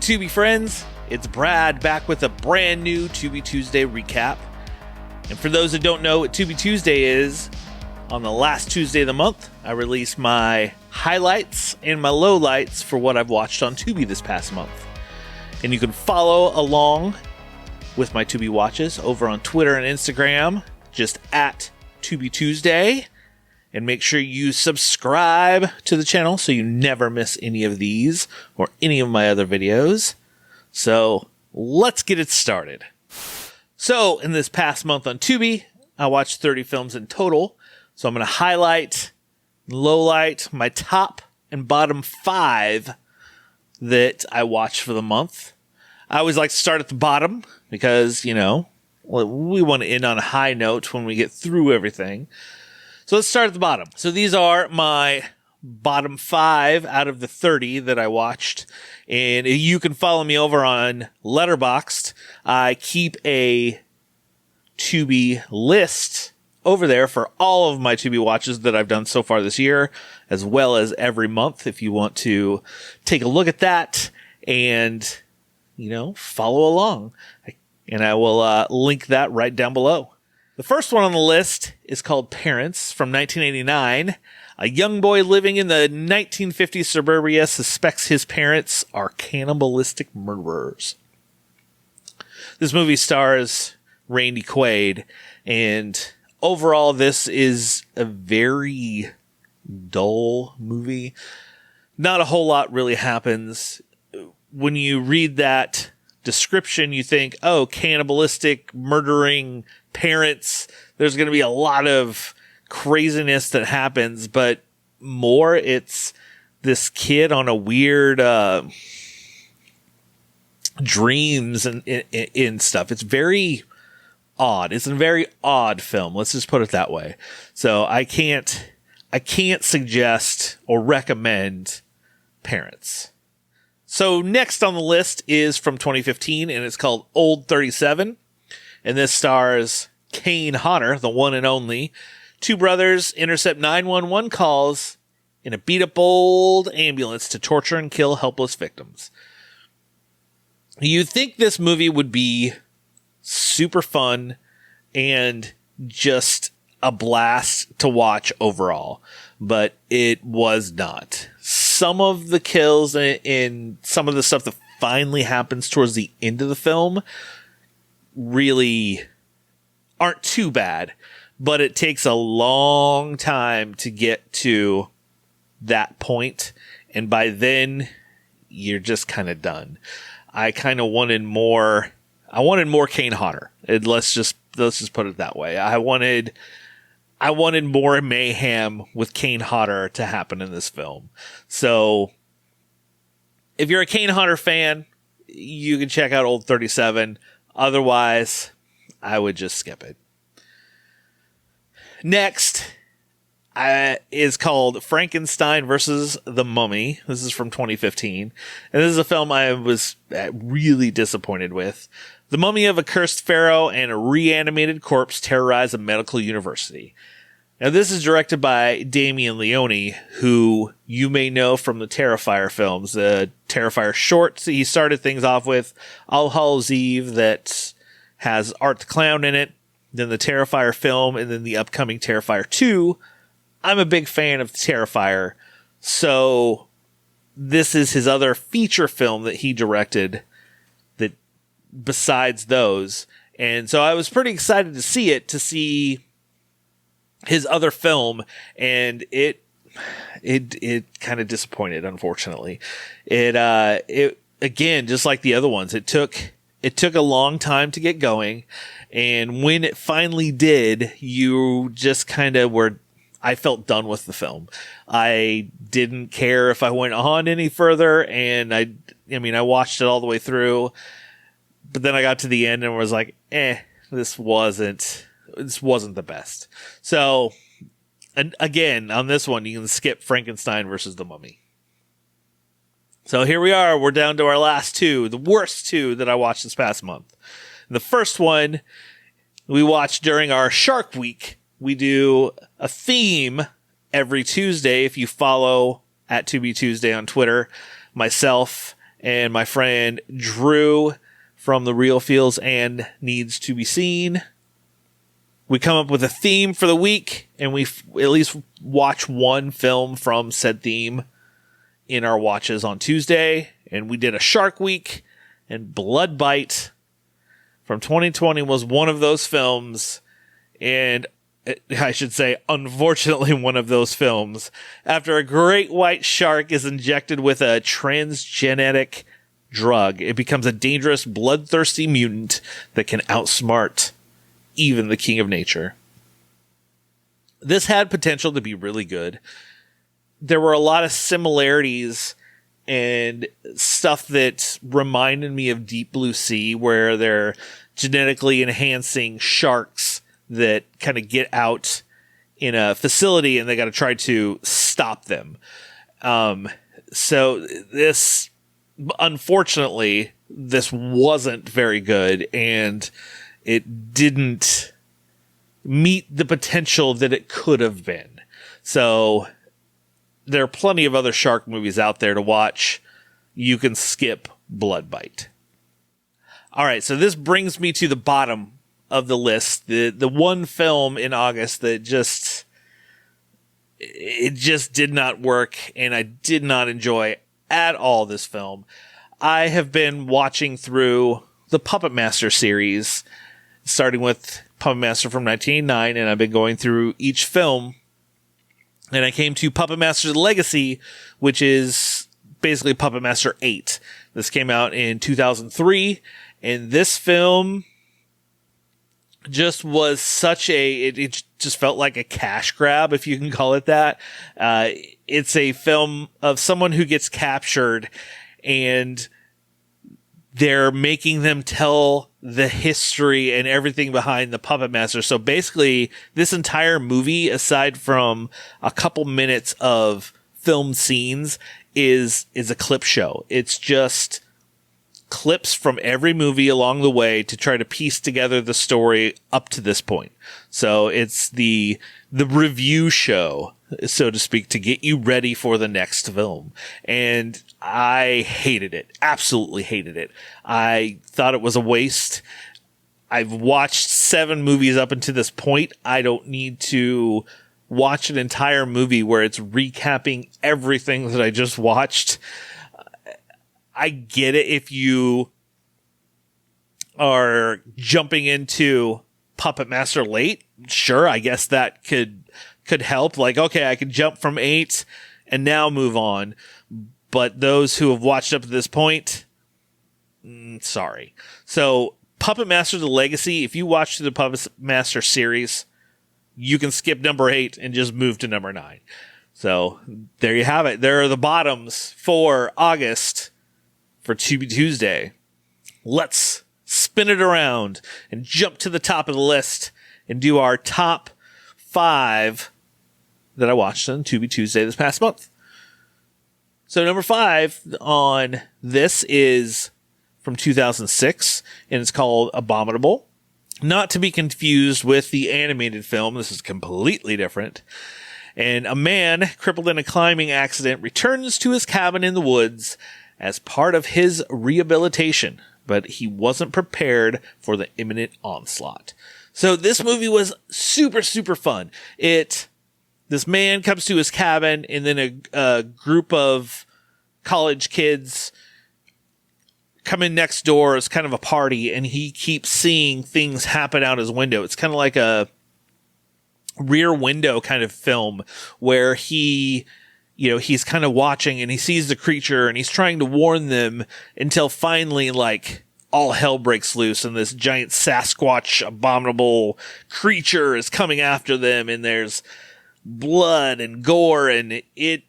Tubi friends, it's Brad back with a brand new Tubi Tuesday recap. And for those that don't know what Tubi Tuesday is, on the last Tuesday of the month, I release my highlights and my lowlights for what I've watched on Tubi this past month. And you can follow along with my Tubi watches over on Twitter and Instagram, just at Tubi Tuesday. And make sure you subscribe to the channel so you never miss any of these or any of my other videos. So let's get it started. So in this past month on Tubi, I watched 30 films in total. So I'm going to highlight, lowlight my top and bottom 5 that I watched for the month. I always like to start at the bottom because, we want to end on a high note when we get through everything. So let's start at the bottom. So these are my bottom 5 out of the 30 that I watched. And you can follow me over on Letterboxd. I keep a Tubi list over there for all of my Tubi watches that I've done so far this year, as well as every month if you want to take a look at that and, follow along. And I will link that right down below. The first one on the list is called Parents from 1989. A young boy living in the 1950s suburbia suspects his parents are cannibalistic murderers. This movie stars Randy Quaid, and overall this is a very dull movie. Not a whole lot really happens. When you read that description, you think, oh, cannibalistic, murdering parents, there's going to be a lot of craziness that happens, but more it's this kid on a weird dreams and stuff. It's very odd. It's a very odd film. Let's just put it that way. So I can't suggest or recommend Parents. So next on the list is from 2015, and it's called Old 37. And this stars Kane Hodder, the one and only. Two brothers intercept 911 calls in a beat-up old ambulance to torture and kill helpless victims. You'd think this movie would be super fun and just a blast to watch overall, but it was not. Some of the kills and some of the stuff that finally happens towards the end of the film really aren't too bad, but it takes a long time to get to that point, and by then you're just kind of done. I kind of wanted more. I wanted more Kane Hodder. Let's just put it that way. I wanted more mayhem with Kane Hodder to happen in this film. So if you're a Kane Hodder fan, you can check out Old 37. Otherwise, I would just skip it. Next is called Frankenstein versus the Mummy. This is from 2015. And this is a film I was really disappointed with. The mummy of a cursed pharaoh and a reanimated corpse terrorize a medical university. Now, this is directed by Damien Leone, who you may know from the Terrifier films. The Terrifier short he started things off with, All Hallows Eve, that has Art the Clown in it, then the Terrifier film, and then the upcoming Terrifier 2. I'm a big fan of Terrifier, so this is his other feature film that he directed that besides those. And so I was pretty excited to see his other film, and it kind of disappointed, unfortunately. It again, just like the other ones, it took a long time to get going, and when it finally did, you just kind of I felt done with the film. I didn't care if I went on any further, and I watched it all the way through, but then I got to the end and was like, this wasn't the best. So, and again, on this one, you can skip Frankenstein versus the Mummy. So here we are. We're down to our last two, the worst two that I watched this past month. The first one we watched during our Shark Week. We do a theme every Tuesday. If you follow at Tubi Tuesday on Twitter, myself and my friend Drew from The Real Feels and Needs to Be Seen. We come up with a theme for the week, and we at least watch one film from said theme in our watches on Tuesday. And we did a Shark Week, and Blood Bite from 2020 was one of those films. And I should say, unfortunately, one of those films. After a great white shark is injected with a transgenic drug, it becomes a dangerous, bloodthirsty mutant that can outsmart even the king of nature. This had potential to be really good. There were a lot of similarities and stuff that reminded me of Deep Blue Sea, where they're genetically enhancing sharks that kind of get out in a facility and they got to try to stop them. So this, unfortunately, this wasn't very good, and it didn't meet the potential that it could have been. So there are plenty of other shark movies out there to watch. You can skip Blood Bite. All right, so this brings me to the bottom of the list. The one film in August that just did not work, and I did not enjoy at all this film. I have been watching through the Puppet Master series, starting with Puppet Master from 1989, and I've been going through each film, and I came to Puppet Master's Legacy, which is basically Puppet Master 8. This came out in 2003, and this film just was such it just felt like a cash grab, if you can call it that. It's a film of someone who gets captured, and they're making them tell the history and everything behind the Puppet Master. So basically, this entire movie, aside from a couple minutes of film scenes, is a clip show. It's just clips from every movie along the way to try to piece together the story up to this point. So it's the review show, so to speak, to get you ready for the next film. And I hated it. Absolutely hated it. I thought it was a waste. I've watched 7 movies up until this point. I don't need to watch an entire movie where it's recapping everything that I just watched. I get it if you are jumping into Puppet Master late. Sure, I guess that could help. Like, okay, I can jump from 8 and now move on. But those who have watched up to this point, sorry. So, Puppet Master The Legacy, if you watch the Puppet Master series, you can skip number 8 and just move to number 9. So, there you have it. There are the bottoms for August for Tubi Tuesday. Let's spin it around and jump to the top of the list and do our top 5 that I watched on Tubi Tuesday this past month. So number 5 on this is from 2006, and it's called Abominable. Not to be confused with the animated film. This is completely different. And a man crippled in a climbing accident returns to his cabin in the woods as part of his rehabilitation, but he wasn't prepared for the imminent onslaught. So this movie was super, super fun. This man comes to his cabin, and then a group of college kids come in next door as kind of a party, and he keeps seeing things happen out his window. It's kind of like a Rear Window kind of film where he's kind of watching and he sees the creature and he's trying to warn them until finally, like, all hell breaks loose and this giant Sasquatch abominable creature is coming after them, and there's blood and gore, and it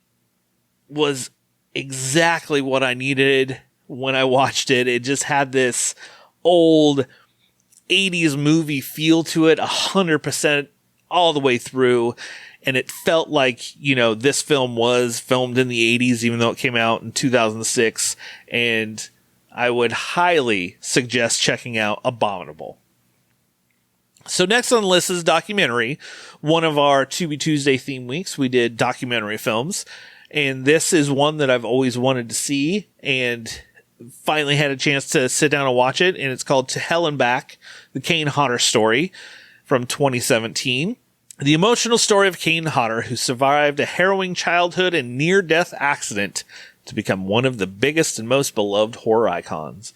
was exactly what I needed when I watched it. It just had this old 80s movie feel to it 100% all the way through. And it felt like, this film was filmed in the 80s, even though it came out in 2006. And I would highly suggest checking out Abominable. So next on the list is documentary. One of our Tubi Tuesday theme weeks, we did documentary films. And this is one that I've always wanted to see. And finally had a chance to sit down and watch it, and it's called To Hell and Back, the Kane Hodder story from 2017. The emotional story of Kane Hodder, who survived a harrowing childhood and near-death accident to become one of the biggest and most beloved horror icons.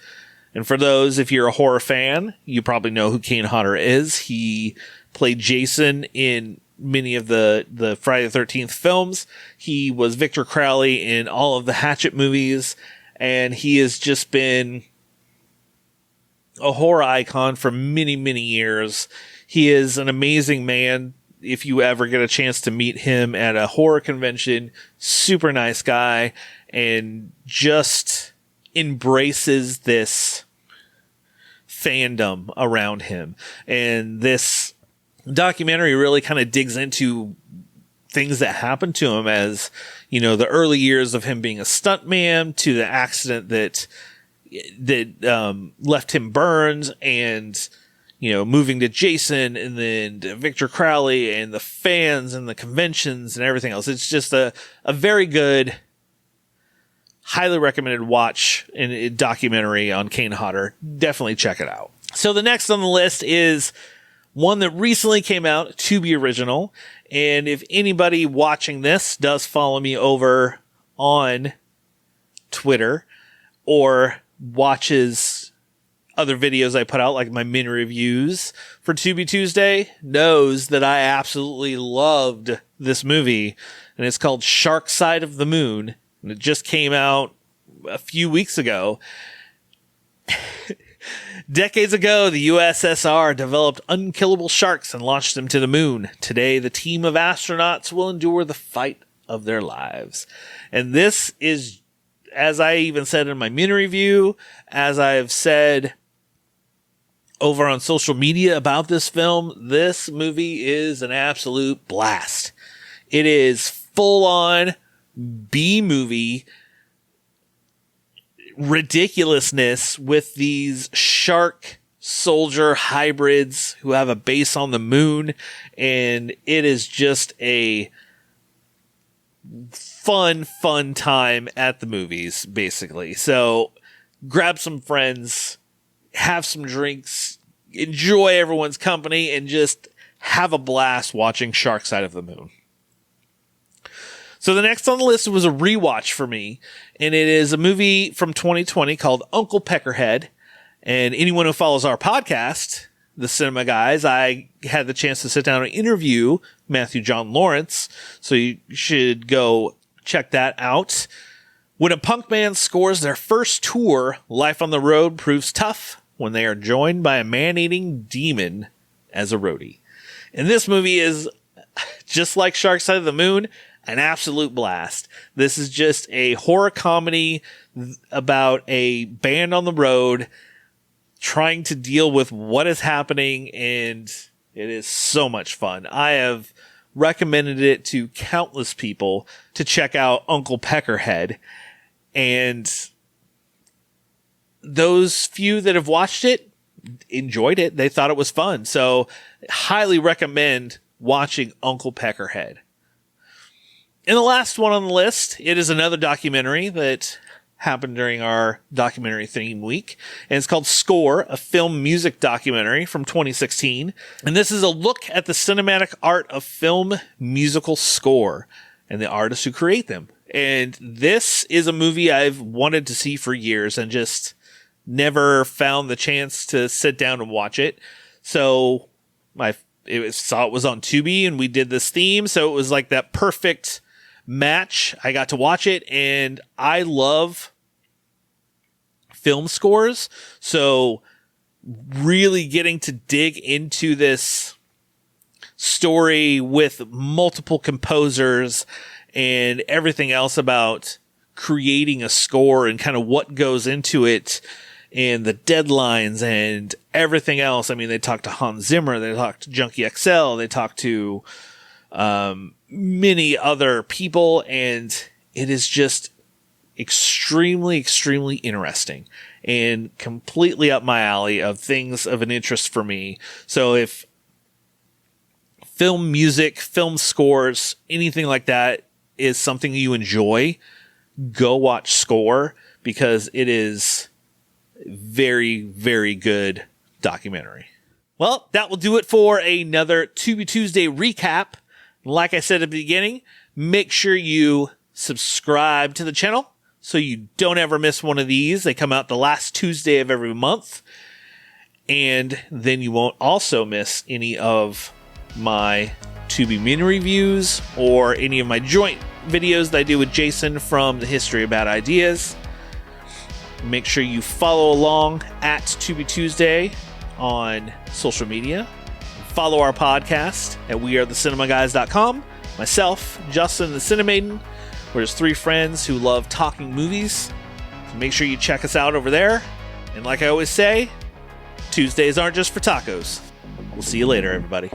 And for those, if you're a horror fan, you probably know who Kane Hodder is. He played Jason in many of the Friday the 13th films. He was Victor Crowley in all of the Hatchet movies, and he has just been a horror icon for many, many years. He is an amazing man. If you ever get a chance to meet him at a horror convention, super nice guy, and just embraces this fandom around him. And this documentary really kind of digs into things that happened to him, as, you know, the early years of him being a stuntman to the accident that left him burned, and, you know, moving to Jason and then to Victor Crowley and the fans and the conventions and everything else. It's just a very good, highly recommended watch and a documentary on Kane Hodder. Definitely check it out. So the next on the list is one that recently came out, Tubi original. And if anybody watching this does follow me over on Twitter or watches other videos I put out, like my mini reviews for Tubi Tuesday, knows that I absolutely loved this movie. And it's called Shark Side of the Moon. And it just came out a few weeks ago. Decades ago, the USSR developed unkillable sharks and launched them to the moon. Today, the team of astronauts will endure the fight of their lives. And this is, as I even said in my mini review, as I've said over on social media about this film, this movie is an absolute blast. It is full-on B-movie ridiculousness with these shark soldier hybrids who have a base on the moon, and it is just a fun time at the movies, basically. So grab some friends, have some drinks, enjoy everyone's company, and just have a blast watching Shark Side of the Moon. So the next on the list was a rewatch for me, and it is a movie from 2020 called Uncle Peckerhead. And anyone who follows our podcast, the Cinema Guys, I had the chance to sit down and interview Matthew John Lawrence, so you should go check that out. When a punk band scores their first tour, life on the road proves tough when they are joined by a man-eating demon as a roadie. And this movie is, just like Shark Side of the Moon, an absolute blast. This is just a horror comedy about a band on the road trying to deal with what is happening, and it is so much fun. I have recommended it to countless people to check out Uncle Peckerhead, and those few that have watched it enjoyed it. They thought it was fun. So highly recommend watching Uncle Peckerhead. And the last one on the list, it is another documentary that happened during our documentary theme week. And it's called Score, a film music documentary from 2016. And this is a look at the cinematic art of film musical score and the artists who create them. And this is a movie I've wanted to see for years and just never found the chance to sit down and watch it. So saw it was on Tubi and we did this theme. So it was like that perfect match. I got to watch it, and I love film scores. So really getting to dig into this story with multiple composers and everything else about creating a score and kind of what goes into it and the deadlines and everything else. I mean, they talked to Hans Zimmer, they talked to Junkie XL, they talked to many other people, and it is just extremely interesting and completely up my alley of things of an interest for me. So if film music, film scores, anything like that is something you enjoy, go watch Score, because it is very, very good documentary. Well, that will do it for another Tubi Tuesday recap. Like I said at the beginning, make sure you subscribe to the channel so you don't ever miss one of these. They come out the last Tuesday of every month. And then you won't also miss any of my Tubi mini reviews or any of my joint videos that I do with Jason from the History of Bad Ideas. Make sure you follow along at Tubi Tuesday on social media. Follow our podcast at wearethecinemaguys.com. Myself, Justin, the Cinemaiden. We're just three friends who love talking movies. So make sure you check us out over there. And like I always say, Tuesdays aren't just for tacos. We'll see you later, everybody.